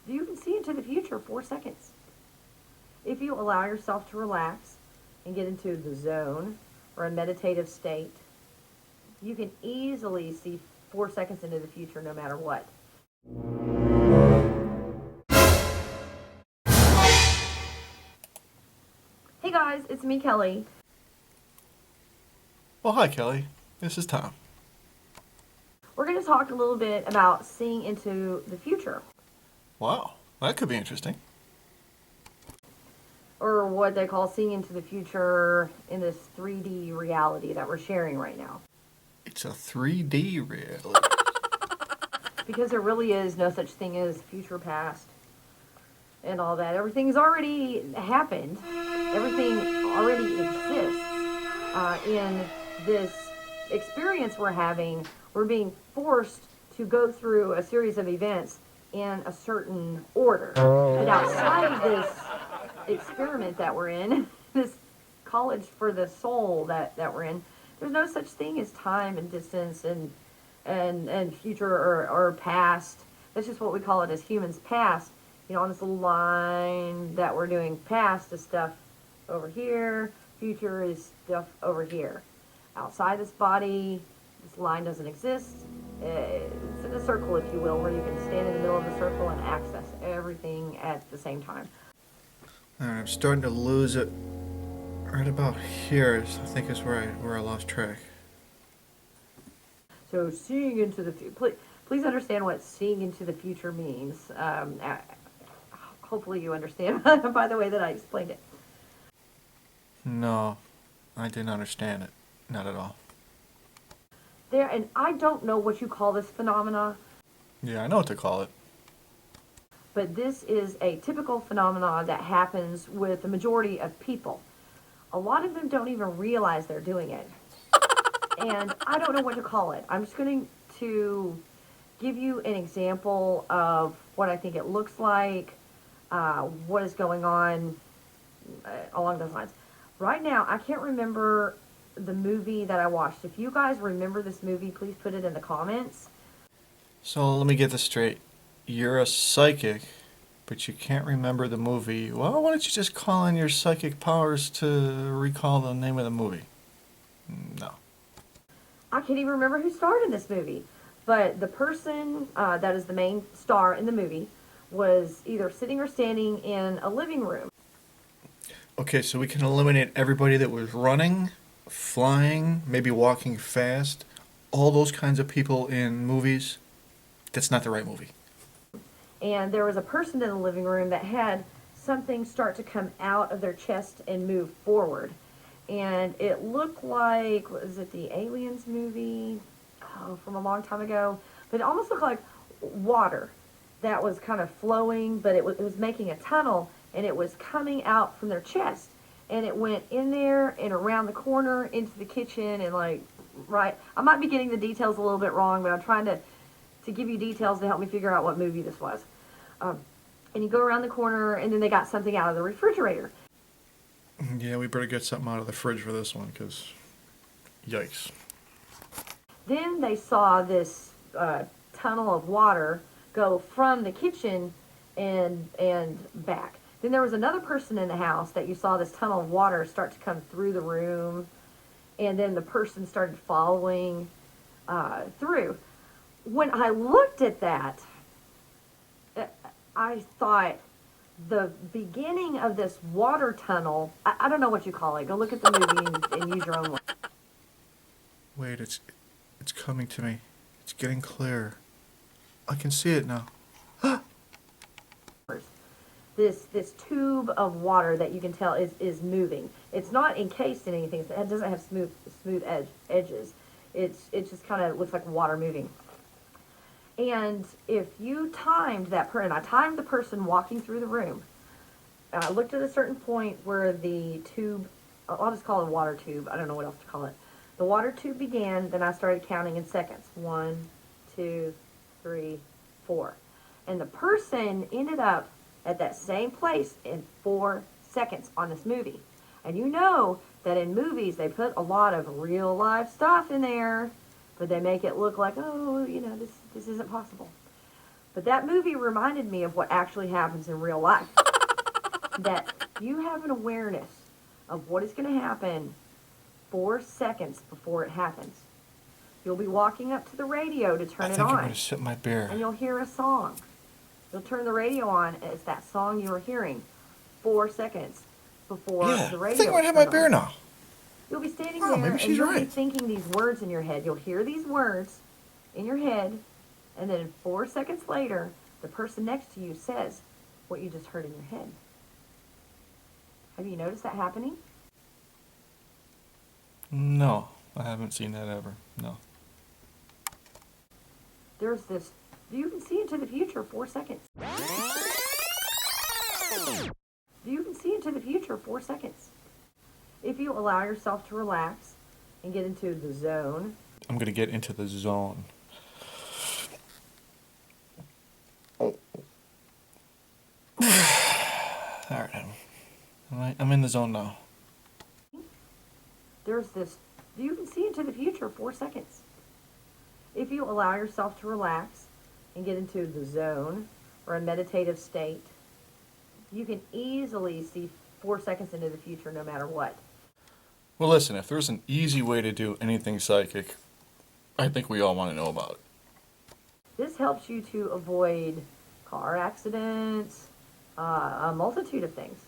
You can see into the future 4 seconds. If you allow yourself to relax and get into the zone or a meditative state, you can easily see 4 seconds into the future no matter what. Hey guys, it's me, Kelly. Well, hi, Kelly. This is Tom. We're going to talk a little bit about seeing into the future. Wow, that could be interesting. Or what they call seeing into the future in this 3D reality that we're sharing right now. It's a 3D reality. Because there really is no such thing as future past and all that. Everything's already happened. Everything already exists in this experience we're having. We're being forced to go through a series of events in a certain order. And outside of this experiment that we're in, this college for the soul that we're in, there's no such thing as time and distance and future or past. That's just what we call it as humans, past. You know, on this little line that we're doing, past is stuff over here, future is stuff over here. Outside this body, this line doesn't exist. It's in a circle, if you will, where you can stand in the middle of the circle and access everything at the same time. Alright, I'm starting to lose it. Right about here, I think is where I lost track. So seeing into the future, please understand what seeing into the future means. Hopefully you understand by the way that I explained it. No, I didn't understand it. Not at all. And I don't know what you call this phenomena, Yeah, I know what to call it. but this is a typical phenomena that happens with the majority of people. A lot of them don't even realize they're doing it. And I don't know what to call it. I'm just going to give you an example of what I think it looks like, what is going on along those lines. Right now, I can't remember the movie that I watched. If you guys remember this movie, please put it in the comments. So let me get this straight. You're a psychic, but you can't remember the movie. Well, why don't you just call in your psychic powers to recall the name of the movie? No. I can't even remember who starred in this movie, but the person that is the main star in the movie was either sitting or standing in a living room. Okay, so we can eliminate everybody that was running, flying, maybe walking fast, all those kinds of people in movies. That's not the right movie. And there was a person in the living room that had something start to come out of their chest and move forward. And it looked like, was it the Aliens movie? Oh, from a long time ago. But it almost looked like water that was kind of flowing, but it was making a tunnel, and it was coming out from their chest. And it went in there and around the corner into the kitchen and right. I might be getting the details a little bit wrong, but I'm trying to give you details to help me figure out what movie this was. And you go around the corner, and then they got something out of the refrigerator. Yeah, we better get something out of the fridge for this one, because yikes. Then they saw this tunnel of water go from the kitchen and back. Then there was another person in the house that you saw this tunnel of water start to come through the room, and then the person started following through. When I looked at that, I thought the beginning of this water tunnel, I don't know what you call it. Go look at the movie and use your own word. Wait, it's coming to me. It's getting clearer. I can see it now. This tube of water that you can tell is moving. It's not encased in anything. It doesn't have smooth edges. It's just kind of looks like water moving. And if you timed that person, I timed the person walking through the room, and I looked at a certain point where the tube, I'll just call it a water tube, I don't know what else to call it. The water tube began, then I started counting in seconds. 1, 2, 3, 4. And the person ended up at that same place in 4 seconds on this movie. And you know that in movies they put a lot of real life stuff in there, but they make it look like, oh, you know, this isn't possible. But that movie reminded me of what actually happens in real life. That you have an awareness of what is going to happen 4 seconds before it happens. You'll be walking up to the radio to turn it I think I'm on, going to sip my beer. and you'll hear a song. You'll turn the radio on, and it's that song you were hearing 4 seconds before Yeah, the I radio. think I'm going to have my turned beer on. now. You'll be standing Oh, there, maybe and she's you'll be right. thinking these words in your head. You'll hear these words in your head, and then 4 seconds later, the person next to you says what you just heard in your head. Have you noticed that happening? No, I haven't seen that ever. No. There's this, you can see into the future 4 seconds. You can see into the future 4 seconds. If you allow yourself to relax and get into the zone. I'm going to get into the zone. All right, I'm in the zone now. There's this, you can see into the future 4 seconds. If you allow yourself to relax and get into the zone or a meditative state, you can easily see 4 seconds into the future no matter what. Well, listen, if there's an easy way to do anything psychic, I think we all want to know about it. This helps you to avoid car accidents, a multitude of things.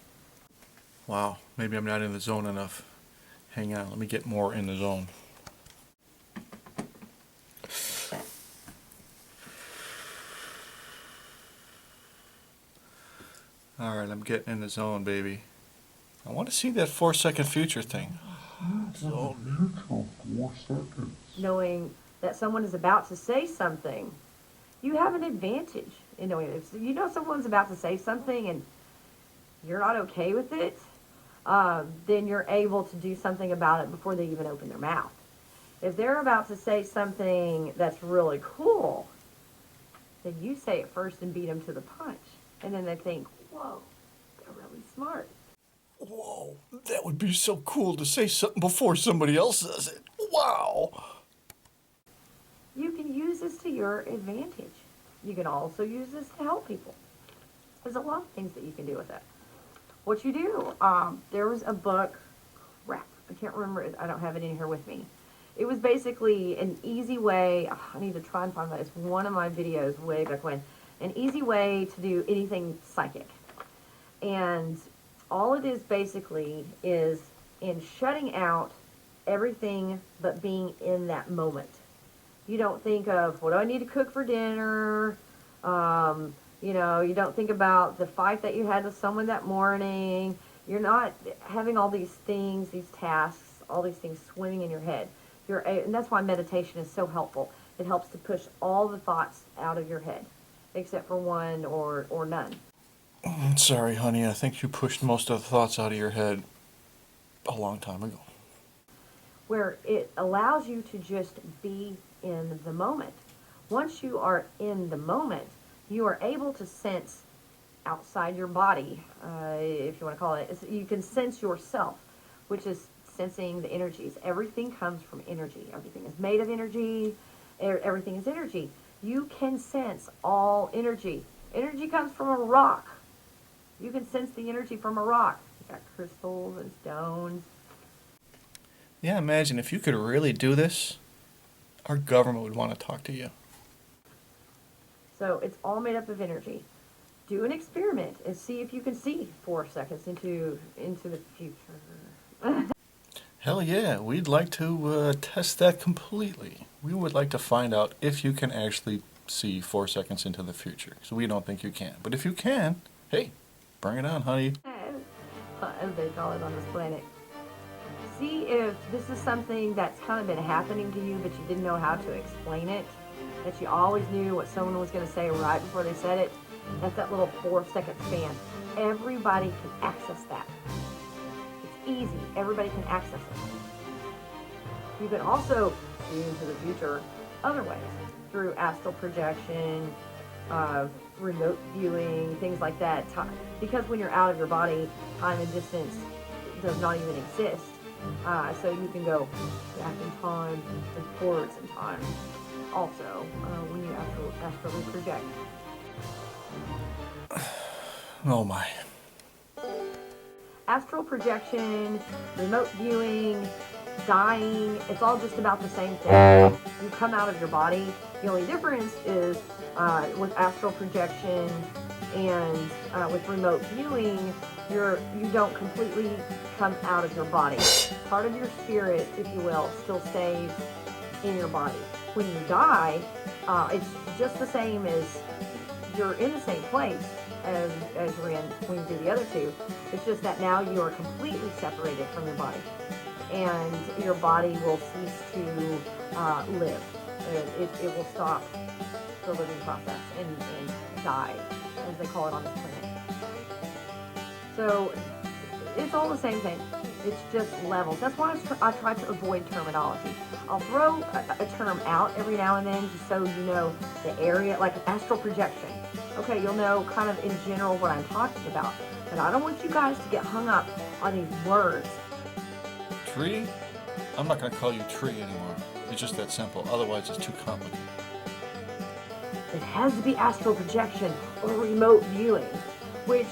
Wow, maybe I'm not in the zone enough. Hang on, let me get more in the zone. All right, I'm getting in the zone, baby. I want to see that 4-second future thing. Knowing that someone is about to say something, you have an advantage in knowing it. If you know someone's about to say something and you're not okay with it, then you're able to do something about it before they even open their mouth. If they're about to say something that's really cool, then you say it first and beat them to the punch. And then they think, whoa, they're really smart. Whoa, that would be so cool to say something before somebody else says it. Wow. You can use this to your advantage. You can also use this to help people. There's a lot of things that you can do with it. What you do, there was a book, crap, I can't remember it, I don't have it in here with me. It was basically an easy way, I need to try and find that, it's one of my videos way back when, an easy way to do anything psychic. And all it is basically is in shutting out everything but being in that moment. You don't think of, what do I need to cook for dinner? You know, you don't think about the fight that you had with someone that morning. You're not having all these things, these tasks, all these things swimming in your head. And that's why meditation is so helpful. It helps to push all the thoughts out of your head, except for one or none. Sorry, honey, I think you pushed most of the thoughts out of your head a long time ago. Where it allows you to just be in the moment. Once you are in the moment, you are able to sense outside your body, if you want to call it. You can sense yourself, which is sensing the energies. Everything comes from energy. Everything is made of energy. Everything is energy. You can sense all energy. Energy comes from a rock. You can sense the energy from a rock. You got crystals and stones. Yeah, imagine if you could really do this, our government would want to talk to you. So it's all made up of energy. Do an experiment and see if you can see 4 seconds into the future. Hell yeah, we'd like to test that completely. We would like to find out if you can actually see 4 seconds into the future. So we don't think you can. But if you can, hey, bring it on, honey. As they call it on this planet. See if this is something that's kind of been happening to you, but you didn't know how to explain it. That you always knew what someone was going to say right before they said it. That's that little 4-second span. Everybody can access that. It's easy. Everybody can access it. You can also see into the future other ways. Through astral projection, remote viewing, things like that. Because when you're out of your body, time and distance does not even exist. So you can go back in time and forwards in time. Also, when you astrally project. Oh my. Astral projection, remote viewing, dying, it's all just about the same thing. You come out of your body. The only difference is with astral projection and with remote viewing, you don't completely come out of your body. Part of your spirit, if you will, still stays in your body. When you die, it's just the same as you're in the same place as you're in when you do the other two. It's just that now you are completely separated from your body, and your body will cease to live. It will stop the living process and die, as they call it on this planet. So it's all the same thing. It's just levels. That's why I try to avoid terminology. I'll throw a term out every now and then just so you know the area, like astral projection. Okay, you'll know kind of in general what I'm talking about. But I don't want you guys to get hung up on these words. Tree? I'm not going to call you tree anymore. It's just that simple. Otherwise, it's too complicated. It has to be astral projection or remote viewing, which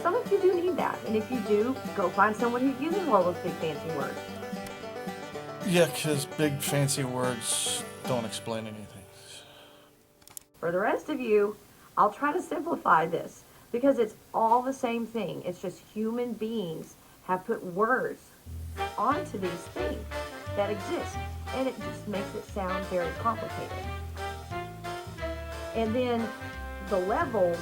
some of you do need that. And if you do, go find someone who uses all those big fancy words. Yeah, because big fancy words don't explain anything. For the rest of you, I'll try to simplify this because it's all the same thing. It's just human beings have put words onto these things that exist, and it just makes it sound very complicated. And then the levels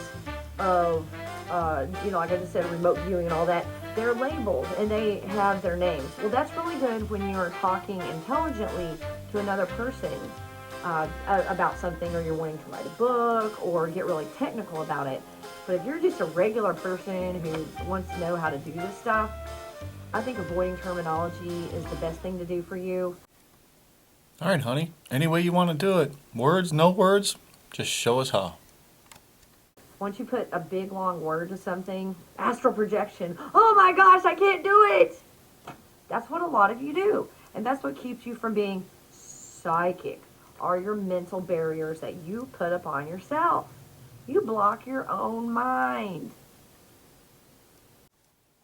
of, like I just said, remote viewing and all that, they're labeled and they have their names. Well, that's really good when you're talking intelligently to another person about something, or you're wanting to write a book or get really technical about it. But if you're just a regular person who wants to know how to do this stuff, I think avoiding terminology is the best thing to do for you. All right, honey. Any way you want to do it. Words, no words, just show us how. Once you put a big long word to something, astral projection, oh my gosh, I can't do it. That's what a lot of you do. And that's what keeps you from being psychic, are your mental barriers that you put upon yourself. You block your own mind.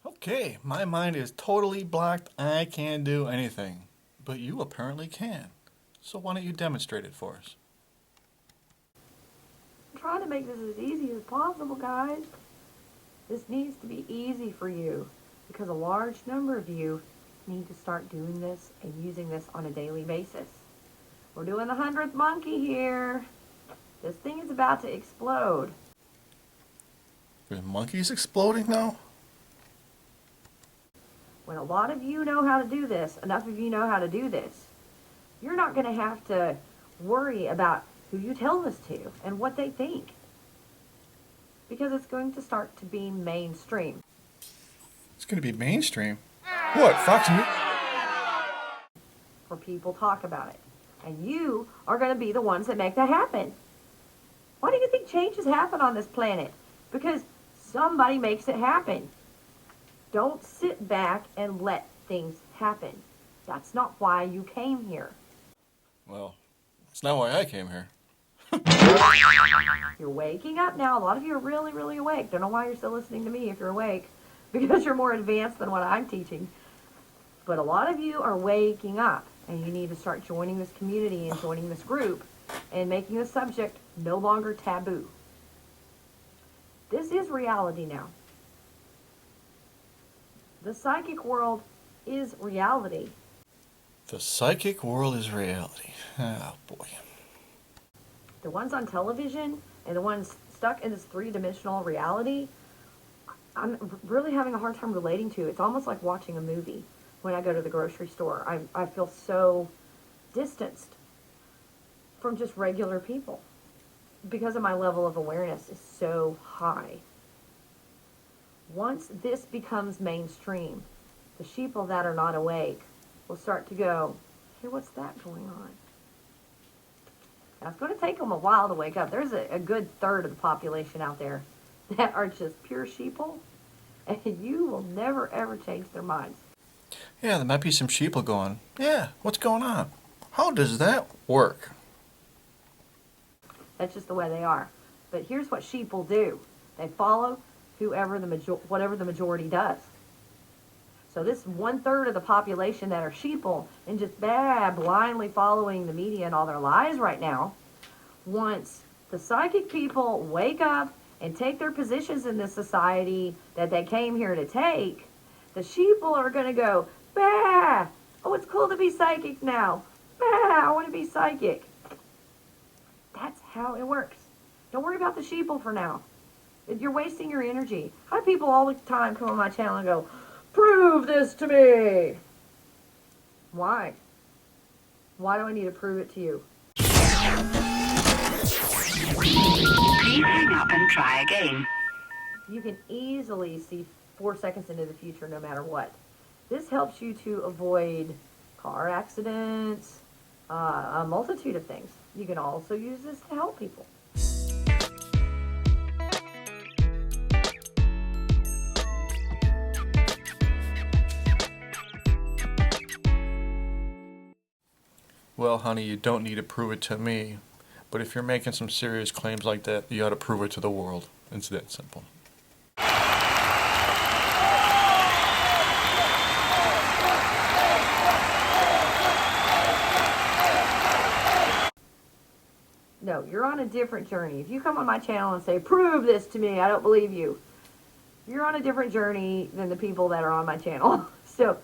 Okay, my mind is totally blocked. I can't do anything. But you apparently can. So why don't you demonstrate it for us? I'm trying to make this as easy as possible, guys. This needs to be easy for you because a large number of you need to start doing this and using this on a daily basis. We're doing the 100th monkey here. This thing is about to explode. There's monkeys exploding now? When a lot of you know how to do this, enough of you know how to do this, you're not going to have to worry about who you tell this to and what they think, because it's going to start to be mainstream. It's going to be mainstream? What, Fox News? For people talk about it. And you are going to be the ones that make that happen. Why do you think changes happen on this planet? Because somebody makes it happen. Don't sit back and let things happen. That's not why you came here. Well, it's not why I came here. You're waking up now. A lot of you are really, really awake. Don't know why you're still listening to me if you're awake, because you're more advanced than what I'm teaching. But a lot of you are waking up, and you need to start joining this community and joining this group and making the subject no longer taboo. This is reality now. The psychic world is reality. The psychic world is reality. Oh, boy. The ones on television and the ones stuck in this three-dimensional reality, I'm really having a hard time relating to. It's almost like watching a movie when I go to the grocery store. I feel so distanced from just regular people because of my level of awareness is so high. Once this becomes mainstream, the sheeple that are not awake will start to go, hey, what's that going on? Now, it's going to take them a while to wake up. There's a good third of the population out there that are just pure sheeple, and you will never, ever change their minds. Yeah, there might be some sheeple going, yeah, what's going on? How does that work? That's just the way they are. But here's what sheep will do. They follow whatever the majority does. So this 1/3 of the population that are sheeple and just blindly following the media and all their lies right now, once the psychic people wake up and take their positions in this society that they came here to take, the sheeple are going to go, bah! Oh, it's cool to be psychic now. Bah! I want to be psychic. That's how it works. Don't worry about the sheeple for now. You're wasting your energy. I have people all the time come on my channel and go, prove this to me. Why? Why do I need to prove it to you? Please hang up and try again. You can easily see 4 seconds into the future no matter what. This helps you to avoid car accidents, a multitude of things. You can also use this to help people. Well, honey, you don't need to prove it to me. But if you're making some serious claims like that, you ought to prove it to the world. It's that simple. No, you're on a different journey. If you come on my channel and say, prove this to me, I don't believe you. You're on a different journey than the people that are on my channel. So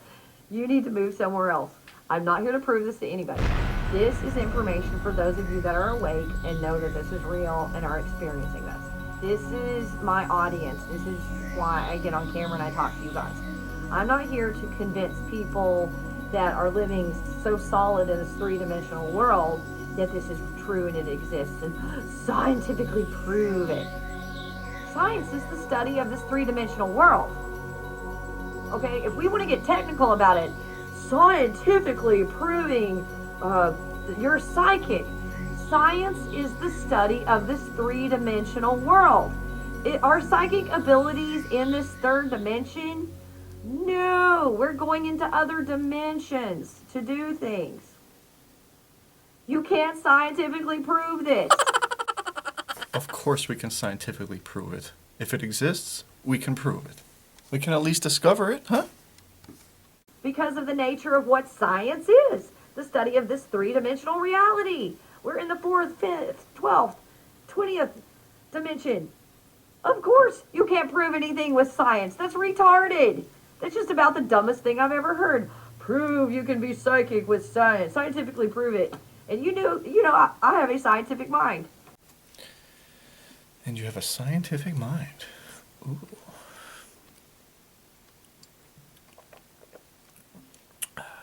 you need to move somewhere else. I'm not here to prove this to anybody. This is information for those of you that are awake and know that this is real and are experiencing this. This is my audience. This is why I get on camera and I talk to you guys. I'm not here to convince people that are living so solid in this three-dimensional world that this is true and it exists and scientifically prove it. Science is the study of this three-dimensional world. Okay, if we want to get technical about it, scientifically proving you're psychic. Science is the study of this three-dimensional world. Are psychic abilities in this third dimension? No, we're going into other dimensions to do things. You can't scientifically prove this. Of course we can scientifically prove it. If it exists, we can prove it. We can at least discover it, huh? Because of the nature of what science is. The study of this three-dimensional reality. We're in the 4th, 5th, 12th, 20th dimension. Of course, you can't prove anything with science. That's retarded. That's just about the dumbest thing I've ever heard. Prove you can be psychic with science. Scientifically prove it. And you know, I have a scientific mind. And you have a scientific mind. Ooh.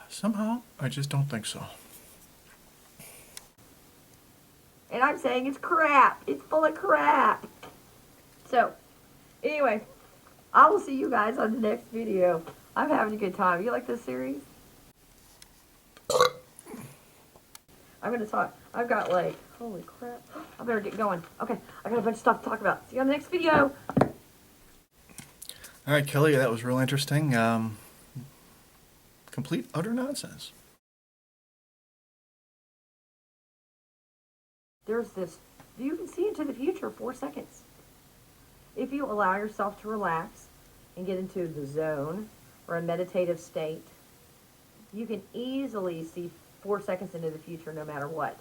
Somehow, I just don't think so. And I'm saying it's crap. It's full of crap. So, anyway, I will see you guys on the next video. I'm having a good time. You like this series? I'm going to talk. I've got like, holy crap. I better get going. Okay, I got a bunch of stuff to talk about. See you on the next video. All right, Kelly, that was real interesting. Complete utter nonsense. There's this, you can see into the future 4 seconds. If you allow yourself to relax and get into the zone or a meditative state, you can easily see 4 seconds into the future no matter what.